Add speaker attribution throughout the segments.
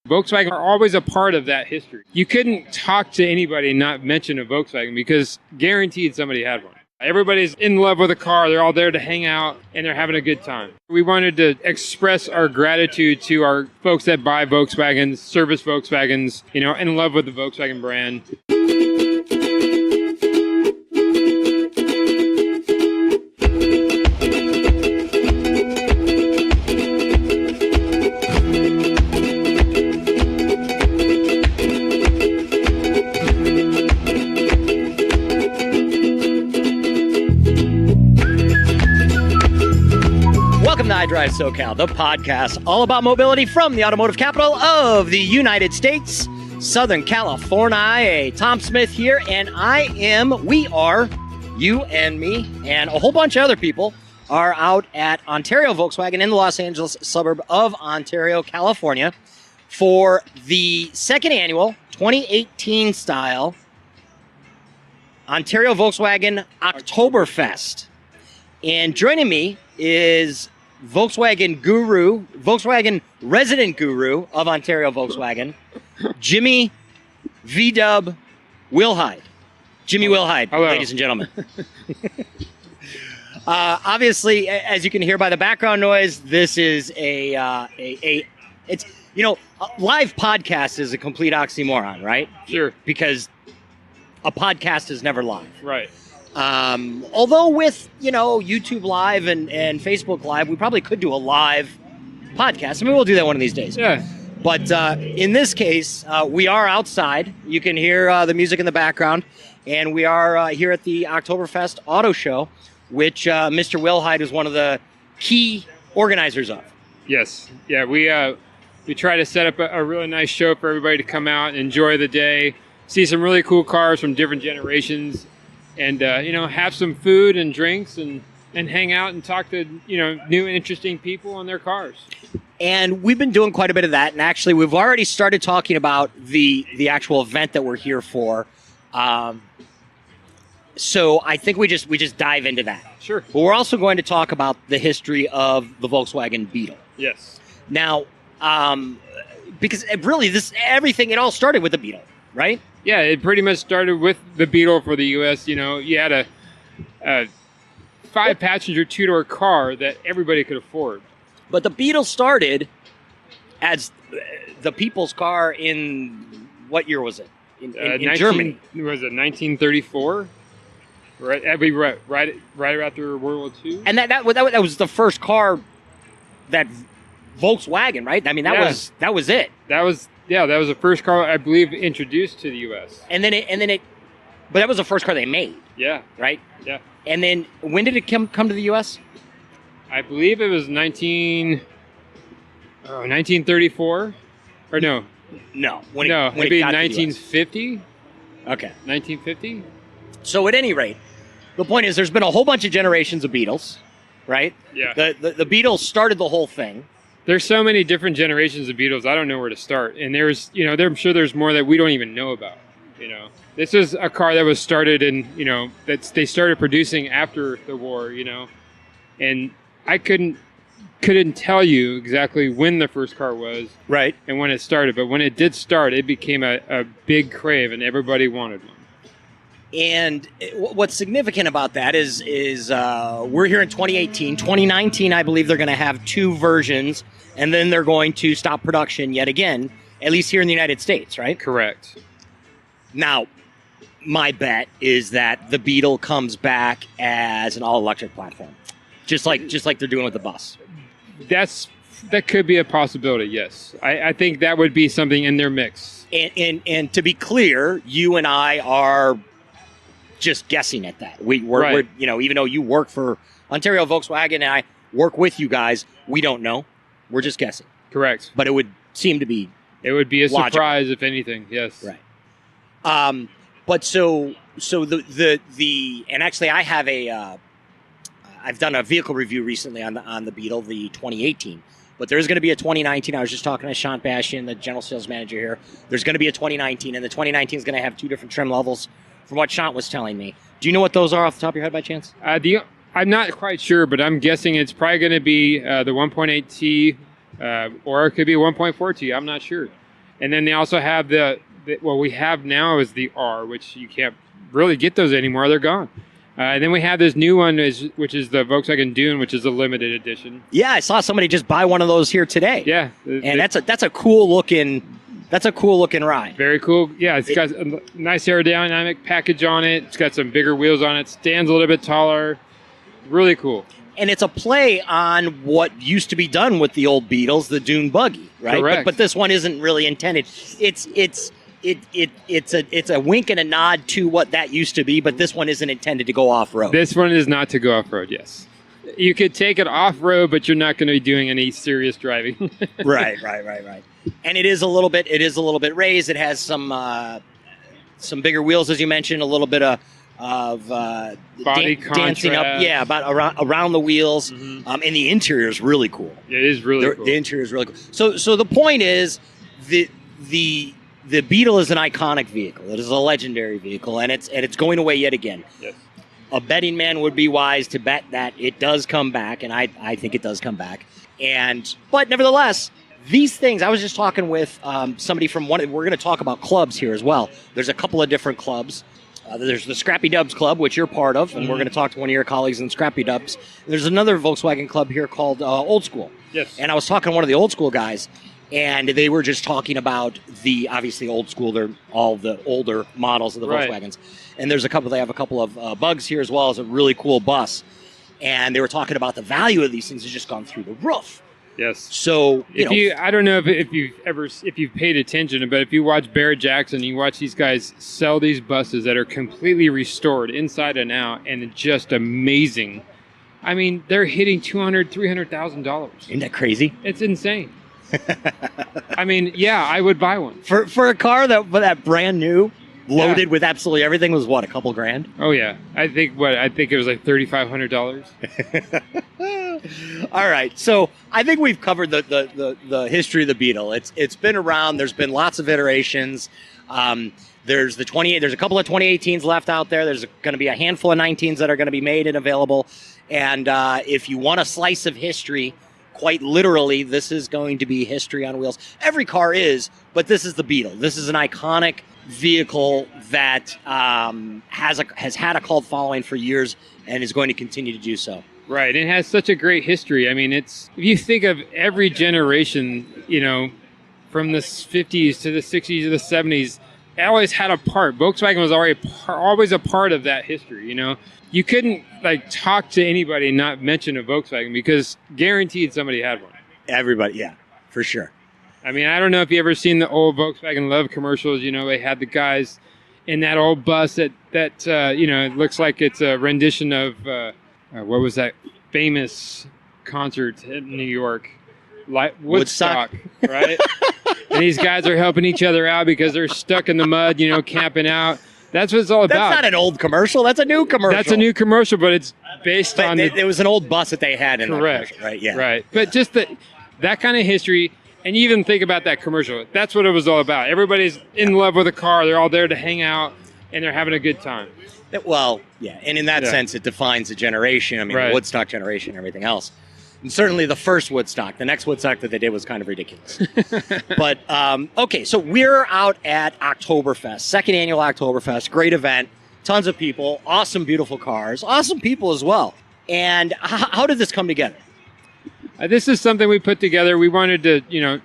Speaker 1: Volkswagen are always a part of that history. You couldn't talk to anybody and not mention a Volkswagen because guaranteed somebody had one. Everybody's in love with a car. They're all there to hang out and they're having a good time. We wanted to express our gratitude to our folks that buy Volkswagens, service Volkswagens, in love with the Volkswagen brand.
Speaker 2: Welcome to iDriveSoCal, the podcast all about mobility from the automotive capital of the United States, Southern California. Tom Smith here, and we are, you and me, and a whole bunch of other people are out at Ontario Volkswagen in the Los Angeles suburb of Ontario, California, for the second annual 2018 style Ontario Volkswagen Oktoberfest. And joining me is Volkswagen resident guru of Ontario Volkswagen, Jimmy V-Dub Wilhide. Jimmy Wilhide,
Speaker 1: hello,
Speaker 2: ladies and gentlemen. Obviously, as you can hear by the background noise, this is a live podcast is a complete oxymoron, right?
Speaker 1: Sure.
Speaker 2: Because a podcast is never live.
Speaker 1: Right.
Speaker 2: Although with, YouTube Live and Facebook Live, we probably could do a live podcast. I mean, we'll do that one of these days.
Speaker 1: Yeah.
Speaker 2: But in this case, we are outside. You can hear the music in the background. And we are here at the Oktoberfest Auto Show, which Mr. Wilhide is one of the key organizers of.
Speaker 1: Yes. Yeah, we try to set up a really nice show for everybody to come out and enjoy the day, see some really cool cars from different generations, and have some food and drinks and hang out and talk to new interesting people on their cars.
Speaker 2: And we've been doing quite a bit of that, and actually we've already started talking about the actual event that we're here for. So I think we just dive into that.
Speaker 1: Sure.
Speaker 2: But we're also going to talk about the history of the Volkswagen Beetle.
Speaker 1: Yes.
Speaker 2: Now, because everything it all started with the Beetle, right?
Speaker 1: Yeah, it pretty much started with the Beetle for the U.S. You had a 5-passenger two-door car that everybody could afford.
Speaker 2: But the Beetle started as the people's car in, what year was it? In Germany.
Speaker 1: Was it 1934? Right after World War II?
Speaker 2: And that was the first car that Volkswagen, right? I mean, that was it.
Speaker 1: That was the first car I believe introduced to the U.S.
Speaker 2: But that was the first car they made.
Speaker 1: Yeah.
Speaker 2: Right?
Speaker 1: Yeah.
Speaker 2: And then when did it come to the U.S.?
Speaker 1: I believe it was 1934. Or no.
Speaker 2: No.
Speaker 1: Maybe 1950.
Speaker 2: Okay.
Speaker 1: 1950.
Speaker 2: So at any rate, the point is there's been a whole bunch of generations of Beetles, right?
Speaker 1: Yeah.
Speaker 2: The Beetles started the whole thing.
Speaker 1: There's so many different generations of Beetles, I don't know where to start. And there's, I'm sure there's more that we don't even know about, This is a car that was started in, they started producing after the war, And I couldn't tell you exactly when the first car was. Right. And when it started. But when it did start, it became a big crave and everybody wanted one.
Speaker 2: And what's significant about that is we're here in 2018. 2019, I believe they're going to have two versions, and then they're going to stop production yet again, at least here in the United States, right?
Speaker 1: Correct.
Speaker 2: Now, my bet is that the Beetle comes back as an all-electric platform, just like they're doing with the bus.
Speaker 1: That could be a possibility, yes. I think that would be something in their mix.
Speaker 2: And to be clear, you and I are just guessing at that. We're even though you work for Ontario Volkswagen and I work with you guys, we don't know. We're just guessing.
Speaker 1: Correct.
Speaker 2: But it would seem to be
Speaker 1: It would be a
Speaker 2: logical.
Speaker 1: surprise, if anything, yes.
Speaker 2: Right. But so the and actually I have I've done a vehicle review recently on the Beetle, the 2018. But there's going to be a 2019. I was just talking to Sean Bastian, the general sales manager here. There's going to be a 2019, and the 2019 is going to have two different trim levels from what Sean was telling me. Do you know what those are off the top of your head by chance?
Speaker 1: I'm not quite sure, but I'm guessing it's probably going to be the 1.8T, or it could be 1.4T. I'm not sure. And then they also have what we have now is the R, which you can't really get those anymore. They're gone. And then we have this new one, which is the Volkswagen Dune, which is a limited edition.
Speaker 2: Yeah, I saw somebody just buy one of those here today.
Speaker 1: Yeah,
Speaker 2: and that's a cool looking ride.
Speaker 1: Very cool. Yeah, it's got a nice aerodynamic package on it. It's got some bigger wheels on it. Stands a little bit taller. Really cool.
Speaker 2: And it's a play on what used to be done with the old Beetles, the Dune buggy, right?
Speaker 1: Correct.
Speaker 2: But this one isn't really intended. It's a wink and a nod to what that used to be, but this one isn't intended to go off-road.
Speaker 1: This one is not to go off-road, yes. You could take it off-road, but you're not going to be doing any serious driving.
Speaker 2: Right. And it is a little bit raised. It has some bigger wheels, as you mentioned, a little bit of
Speaker 1: body
Speaker 2: dancing up, about around the wheels.
Speaker 1: Mm-hmm.
Speaker 2: And the interior is really cool.
Speaker 1: It is really cool.
Speaker 2: The interior is really cool. So the point is, the Beetle is an iconic vehicle. It is a legendary vehicle, and it's going away yet again.
Speaker 1: Yes.
Speaker 2: A betting man would be wise to bet that it does come back, and I think it does come back. But nevertheless, these things, I was just talking with somebody from we're going to talk about clubs here as well. There's a couple of different clubs. There's the Scrappy Dubs Club, which you're part of, and we're going to talk to one of your colleagues in Scrappy Dubs. There's another Volkswagen club here called Old School.
Speaker 1: Yes.
Speaker 2: And I was talking to one of the Old School guys, and they were just talking about obviously Old School. They're all the older models of the Volkswagens. And they have a couple of bugs here as well as a really cool bus. And they were talking about the value of these things has just gone through the roof.
Speaker 1: Yes.
Speaker 2: So
Speaker 1: I don't know if you've paid attention, but if you watch Barrett Jackson, you watch these guys sell these buses that are completely restored inside and out, and just amazing. I mean, they're hitting $200,000-$300,000.
Speaker 2: Isn't that crazy?
Speaker 1: It's insane. I mean, yeah, I would buy one
Speaker 2: for a car that brand new, loaded with absolutely everything, was what, a couple grand?
Speaker 1: Oh yeah, I think it was like $3,500.
Speaker 2: All right, so I think we've covered the history of the Beetle. It's been around. There's been lots of iterations. There's a couple of 2018s left out there. There's going to be a handful of 19s that are going to be made and available. And if you want a slice of history, quite literally, this is going to be history on wheels. Every car is, but this is the Beetle. This is an iconic vehicle that has had a cult following for years and is going to continue to do so.
Speaker 1: Right. It has such a great history. I mean, if you think of every generation, from the 50s to the 60s to the 70s, it always had a part. Volkswagen was always a part of that history, You couldn't talk to anybody and not mention a Volkswagen because guaranteed somebody had one. Everybody,
Speaker 2: yeah, for sure.
Speaker 1: I mean, I don't know if you ever seen the old Volkswagen Love commercials. They had the guys in that old bus that it looks like it's a rendition of what was that famous concert in New York? Woodstock, right? And these guys are helping each other out because they're stuck in the mud, camping out. That's what it's all about.
Speaker 2: That's not an old commercial. That's a new commercial.
Speaker 1: That's a new commercial, but it's based on...
Speaker 2: It was an old bus that they had in
Speaker 1: correct.
Speaker 2: That commercial, right? Yeah.
Speaker 1: Right. But just that kind of history, and you even think about that commercial. That's what it was all about. Everybody's in love with a car. They're all there to hang out, and they're having a good time.
Speaker 2: Well, yeah. And in that sense, it defines a generation. I mean, the Woodstock generation and everything else. And certainly the first Woodstock. The next Woodstock that they did was kind of ridiculous. But, okay, so we're out at Oktoberfest, second annual Oktoberfest. Great event. Tons of people. Awesome, beautiful cars. Awesome people as well. And how did this come together?
Speaker 1: This is something we put together. We wanted to,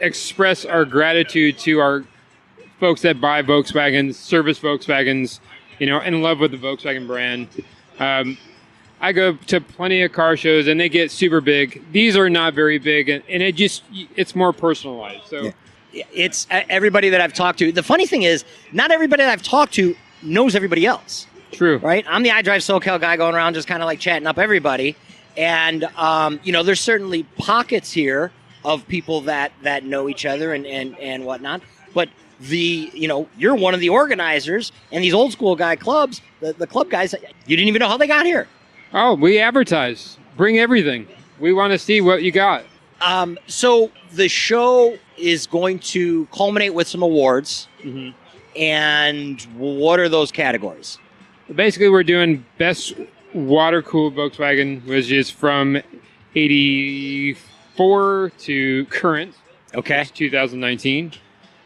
Speaker 1: express our gratitude to our folks that buy Volkswagens, service Volkswagens, in love with the Volkswagen brand. I go to plenty of car shows and they get super big. These are not very big, and it's more personalized. So
Speaker 2: it's everybody that I've talked to. The funny thing is, not everybody that I've talked to knows everybody else.
Speaker 1: True.
Speaker 2: Right? I'm the iDriveSoCal guy going around just kind of chatting up everybody. And, there's certainly pockets here of people that know each other and whatnot. But you're one of the organizers, and these old school guy clubs, the club guys, you didn't even know how they got here.
Speaker 1: Oh, we advertise. Bring everything. We want to see what you got.
Speaker 2: So the show is going to culminate with some awards. Mm-hmm. And what are those categories?
Speaker 1: Basically, we're doing best water-cooled Volkswagen, which is from 84 to current.
Speaker 2: Okay.
Speaker 1: 2019.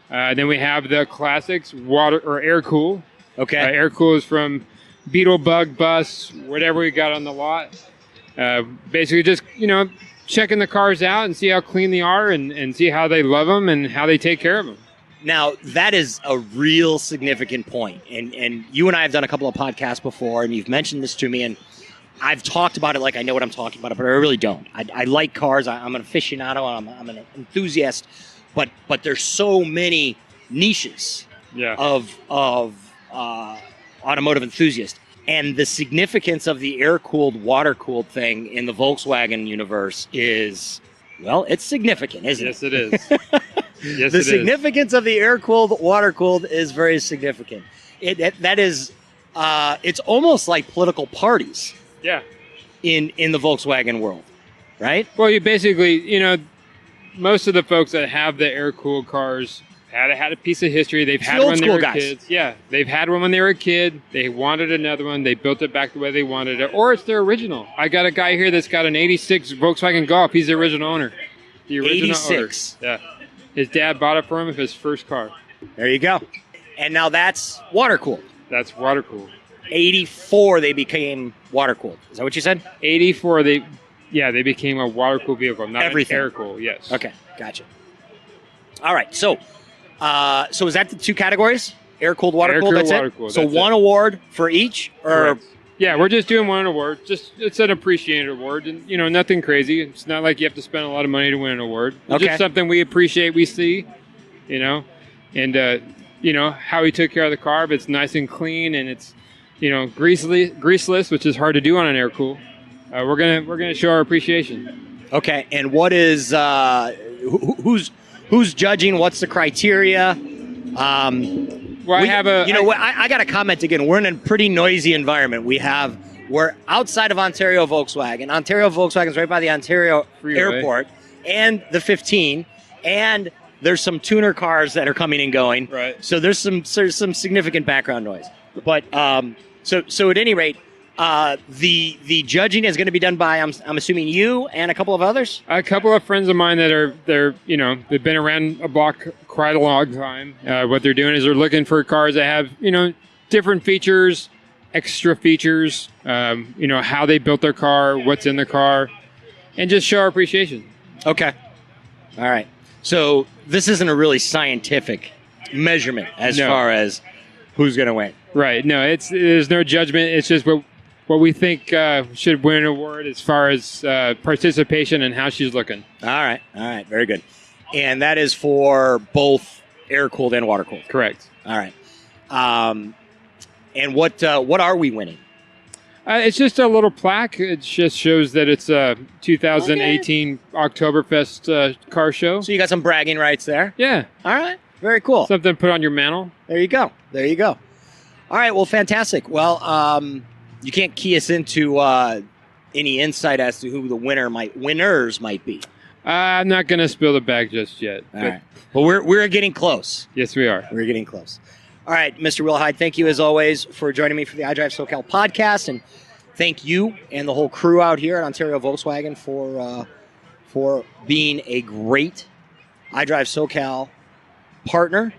Speaker 1: Then we have the classics, water or air cool.
Speaker 2: Okay.
Speaker 1: Air cool is from Beetle, Bug, Bus, whatever we got on the lot. Basically just, checking the cars out and see how clean they are and see how they love them and how they take care of them.
Speaker 2: Now, that is a real significant point. And you and I have done a couple of podcasts before, and you've mentioned this to me, and I've talked about it like I know what I'm talking about, but I really don't. I like cars. I'm an aficionado. I'm an enthusiast. But there's so many niches of automotive enthusiasts. And the significance of the air-cooled, water-cooled thing in the Volkswagen universe is, well, it's significant, isn't it?
Speaker 1: Yes, it is. Yes,
Speaker 2: The significance of the air-cooled, water-cooled is very significant. It's almost like political parties.
Speaker 1: Yeah.
Speaker 2: In the Volkswagen world, right?
Speaker 1: Well, you basically, most of the folks that have the air-cooled cars had a piece of history. They've had one when they were kids. Yeah, they've had one when they were a kid. They wanted another one. They built it back the way they wanted it, or it's their original. I got a guy here that's got an '86 Volkswagen Golf. He's the original owner. The original
Speaker 2: 86.
Speaker 1: owner. Yeah. His dad bought it for him as his first car.
Speaker 2: There you go. And now that's water cooled.
Speaker 1: That's water cooled.
Speaker 2: 84, they became water cooled. Is that what you said?
Speaker 1: 84, they became a water cooled vehicle, not
Speaker 2: everything.
Speaker 1: An air cooled. Yes.
Speaker 2: Okay, gotcha. All right, so is that the two categories? Air cooled, water cooled. That's
Speaker 1: water
Speaker 2: it.
Speaker 1: cooled,
Speaker 2: So
Speaker 1: that's
Speaker 2: one award for each, or
Speaker 1: correct. Yeah, we're just doing one award. It's an appreciated award, and nothing crazy. It's not like you have to spend a lot of money to win an award. It's
Speaker 2: okay.
Speaker 1: just something we appreciate, we see, and how he took care of the car. But it's nice and clean, and it's greaseless, which is hard to do on an air cool. We're gonna show our appreciation.
Speaker 2: Okay, and what is who's judging? What's the criteria?
Speaker 1: Well,
Speaker 2: I got to comment again. We're in a pretty noisy environment. We're outside of Ontario Volkswagen. Ontario Volkswagen is right by the Ontario
Speaker 1: Freeway.
Speaker 2: Airport and the 15, and there's some tuner cars that are coming and going.
Speaker 1: Right.
Speaker 2: So there's some significant background noise. But so at any rate, the judging is going to be done by I'm assuming you and a couple of others.
Speaker 1: A couple of friends of mine that they've been around a block quite a long time. What they're doing is they're looking for cars that have different features, extra features. How they built their car, what's in the car, and just show our appreciation.
Speaker 2: Okay. All right. So this isn't a really scientific measurement as far as who's going to win.
Speaker 1: Right. No, there's no judgment. It's just what we think should win an award as far as participation and how she's looking.
Speaker 2: All right. Very good. And that is for both air-cooled and water-cooled.
Speaker 1: Correct.
Speaker 2: All right. And what are we winning?
Speaker 1: It's just a little plaque. It just shows that it's a 2018 Oktoberfest car show.
Speaker 2: So you got some bragging rights there.
Speaker 1: Yeah.
Speaker 2: All right. Very cool.
Speaker 1: Something to put on your mantle.
Speaker 2: There you go. All right. Well, fantastic. Well, you can't key us into any insight as to who the winners might be.
Speaker 1: I'm not going to spill the bag just yet.
Speaker 2: All right. But we're getting close.
Speaker 1: Yes, we are.
Speaker 2: We're getting close. All right, Mr. Wilhide, thank you as always for joining me for the iDriveSoCal podcast, and thank you and the whole crew out here at Ontario Volkswagen for being a great iDriveSoCal partner.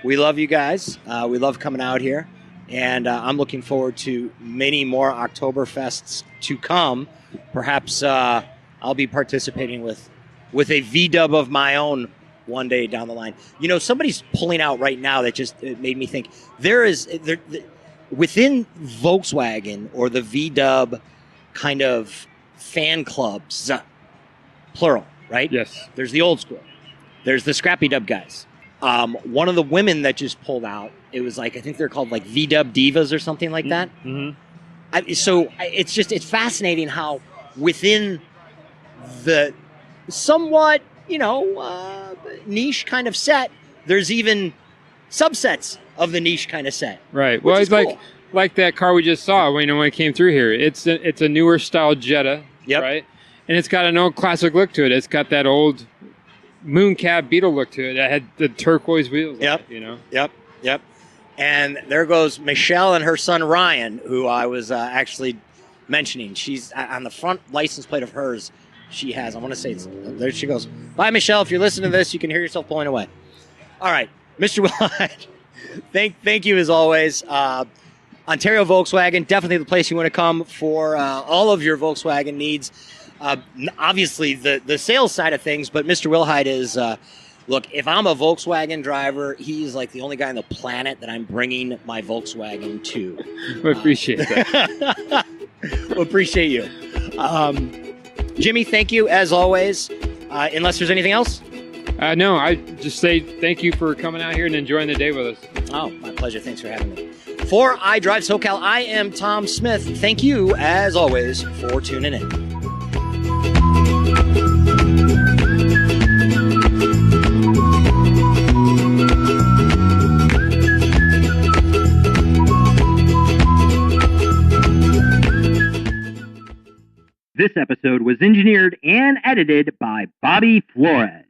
Speaker 2: We love you guys. We love coming out here, and I'm looking forward to many more Oktoberfests to come. Perhaps I'll be participating with a V-dub of my own one day down the line. Somebody's pulling out right now that just made me think. Within Volkswagen or the V-dub kind of fan clubs, plural, right?
Speaker 1: Yes.
Speaker 2: There's the old school. There's the scrappy dub guys. One of the women that just pulled out, it was like, I think they're called like V-dub divas or something like that.
Speaker 1: Mm-hmm.
Speaker 2: So it's fascinating how within the somewhat, niche kind of set, there's even subsets of the niche kind of set.
Speaker 1: Right. Well, it's
Speaker 2: cool.
Speaker 1: like that car we just saw when it came through here. It's a newer style Jetta,
Speaker 2: yep.
Speaker 1: Right? And it's got an old classic look to it. It's got that old moon cab Beetle look to it. That had the turquoise wheels.
Speaker 2: Yep.
Speaker 1: Yep.
Speaker 2: And there goes Michelle and her son Ryan, who I was actually mentioning. She's on the front license plate of hers. She has, I want to say, there she goes. Bye, Michelle. If you're listening to this, you can hear yourself pulling away. All right. Mr. Willhite, thank you as always. Ontario Volkswagen, definitely the place you want to come for all of your Volkswagen needs. Obviously, the sales side of things, but Mr. Willhite is, look, if I'm a Volkswagen driver, he's like the only guy on the planet that I'm bringing my Volkswagen to.
Speaker 1: I appreciate that.
Speaker 2: Well, appreciate you. Jimmy, thank you as always. Unless there's anything else?
Speaker 1: No, I just say thank you for coming out here and enjoying the day with us.
Speaker 2: Oh, my pleasure. Thanks for having me. For iDriveSoCal, I am Tom Smith. Thank you, as always, for tuning in.
Speaker 3: This episode was engineered and edited by Bobby Flores.